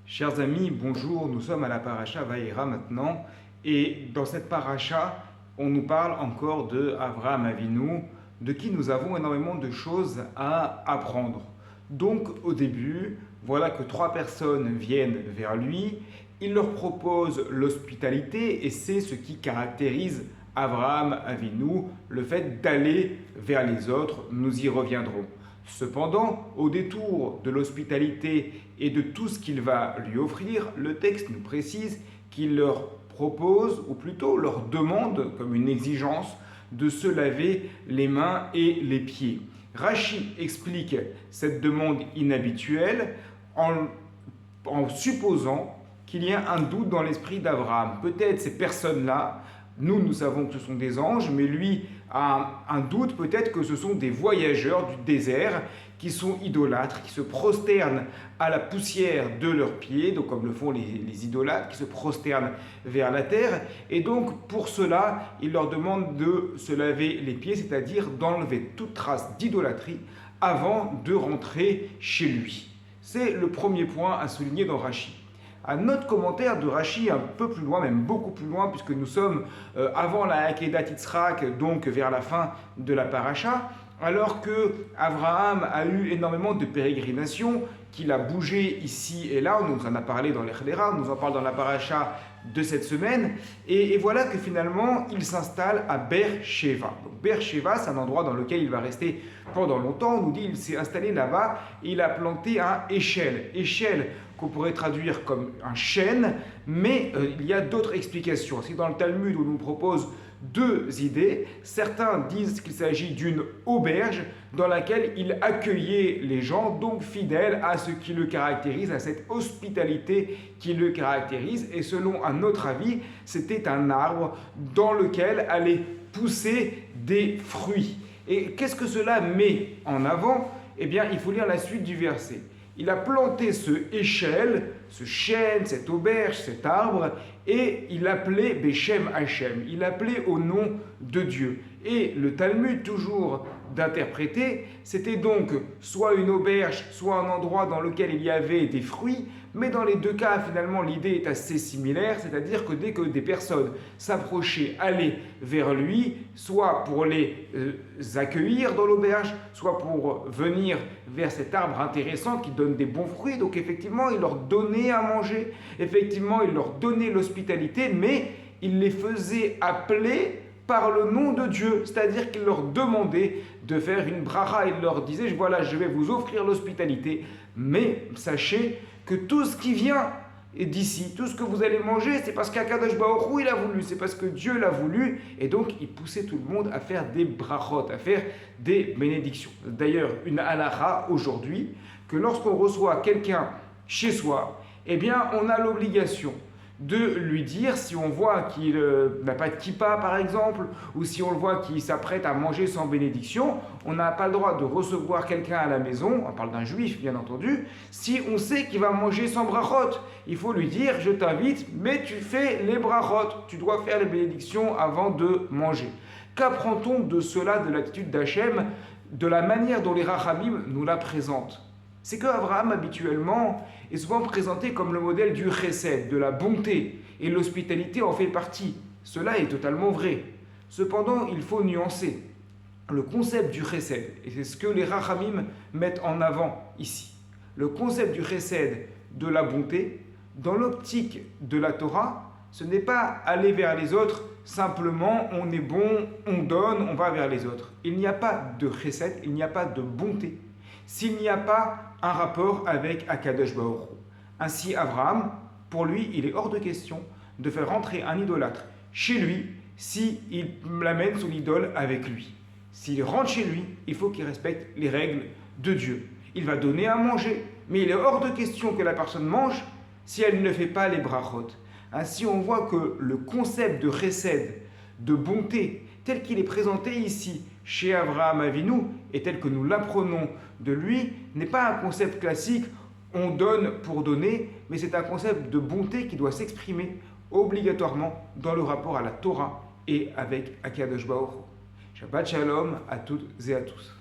Chers amis, bonjour, nous sommes à la paracha Vaïra maintenant, et dans cette paracha, on nous parle encore de Avraham Avinu, de qui nous avons énormément de choses à apprendre. Donc au début, voilà que trois personnes viennent vers lui, il leur propose l'hospitalité, et c'est ce qui caractérise Avraham Avinu, le fait d'aller vers les autres, nous y reviendrons. Cependant, au détour de l'hospitalité et de tout ce qu'il va lui offrir, le texte nous précise qu'il leur propose, ou plutôt leur demande, comme une exigence, de se laver les mains et les pieds. Rachi explique cette demande inhabituelle en supposant qu'il y a un doute dans l'esprit d'Abraham. Peut-être ces personnes-là, nous savons que ce sont des anges, mais lui a un doute, peut-être que ce sont des voyageurs du désert qui sont idolâtres, qui se prosternent à la poussière de leurs pieds, donc comme le font les idolâtres, qui se prosternent vers la terre. Et donc pour cela, il leur demande de se laver les pieds, c'est-à-dire d'enlever toute trace d'idolâtrie avant de rentrer chez lui. C'est le premier point à souligner dans Rachi. Un autre commentaire de Rachi un peu plus loin, même beaucoup plus loin, puisque nous sommes avant la Akedat Yitzhak, donc vers la fin de la paracha, alors que Abraham a eu énormément de pérégrinations, qu'il a bougé ici et là, on nous en a parlé dans l'Echdera, on nous en parle dans la paracha de cette semaine, et voilà que finalement il s'installe à Beer-Sheva. Donc Beer-Sheva, c'est un endroit dans lequel il va rester pendant longtemps. On nous dit qu'il s'est installé là-bas et il a planté un échelle. Échelle qu'on pourrait traduire comme un chêne, mais il y a d'autres explications. C'est dans le Talmud où on nous propose deux idées. Certains disent qu'il s'agit d'une auberge dans laquelle il accueillait les gens, donc fidèles à ce qui le caractérise, à cette hospitalité qui le caractérise. Et selon un autre avis, c'était un arbre dans lequel allaient pousser des fruits. Et qu'est-ce que cela met en avant? Eh bien, il faut lire la suite du verset. Il a planté ce échelle, ce chêne, cette auberge, cet arbre, et il appelait Beshem Hachem, il appelait au nom de Dieu. Et le Talmud, toujours d'interpréter, c'était donc soit une auberge, soit un endroit dans lequel il y avait des fruits, mais dans les deux cas, finalement, l'idée est assez similaire, c'est-à-dire que dès que des personnes s'approchaient, allaient vers lui, soit pour les accueillir dans l'auberge, soit pour venir vers cet arbre intéressant qui donne des bons fruits, donc effectivement, il leur donnait à manger, effectivement, il leur donnait l'hospitalité, mais il les faisait appeler par le nom de Dieu, c'est-à-dire qu'il leur demandait de faire une bracha, il leur disait, voilà, je vais vous offrir l'hospitalité, mais sachez que tout ce qui vient d'ici, tout ce que vous allez manger, c'est parce qu'Akadosh Baruch Hu, il a voulu, c'est parce que Dieu l'a voulu, et donc il poussait tout le monde à faire des brachot, à faire des bénédictions. D'ailleurs, une halakha aujourd'hui, que lorsqu'on reçoit quelqu'un chez soi, eh bien, on a l'obligation de lui dire, si on voit qu'il n'a pas de kippa par exemple, ou si on le voit qu'il s'apprête à manger sans bénédiction, on n'a pas le droit de recevoir quelqu'un à la maison, on parle d'un juif bien entendu, si on sait qu'il va manger sans brachot. Il faut lui dire, je t'invite, mais tu fais les brachot, tu dois faire les bénédictions avant de manger. Qu'apprend-on de cela, de l'attitude d'Hachem, de la manière dont les Rachamim nous la présentent? C'est qu'Abraham, habituellement, est souvent présenté comme le modèle du chesed, de la bonté, et l'hospitalité en fait partie. Cela est totalement vrai. Cependant, il faut nuancer le concept du chesed, et c'est ce que les Rachamim mettent en avant ici. Le concept du chesed, de la bonté, dans l'optique de la Torah, ce n'est pas aller vers les autres, simplement on est bon, on donne, on va vers les autres. Il n'y a pas de chesed, il n'y a pas de bonté, s'il n'y a pas un rapport avec Akadosh Baruch Hu. Ainsi, Abraham, pour lui, il est hors de question de faire rentrer un idolâtre chez lui s'il l'amène son idole avec lui. S'il rentre chez lui, il faut qu'il respecte les règles de Dieu. Il va donner à manger, mais il est hors de question que la personne mange si elle ne fait pas les brachot. Ainsi, on voit que le concept de chesed, de bonté, tel qu'il est présenté ici chez Avraham Avinu, et tel que nous l'apprenons de lui, n'est pas un concept classique, on donne pour donner, mais c'est un concept de bonté qui doit s'exprimer obligatoirement dans le rapport à la Torah et avec Akadosh Baruch Hu. Shabbat Shalom à toutes et à tous.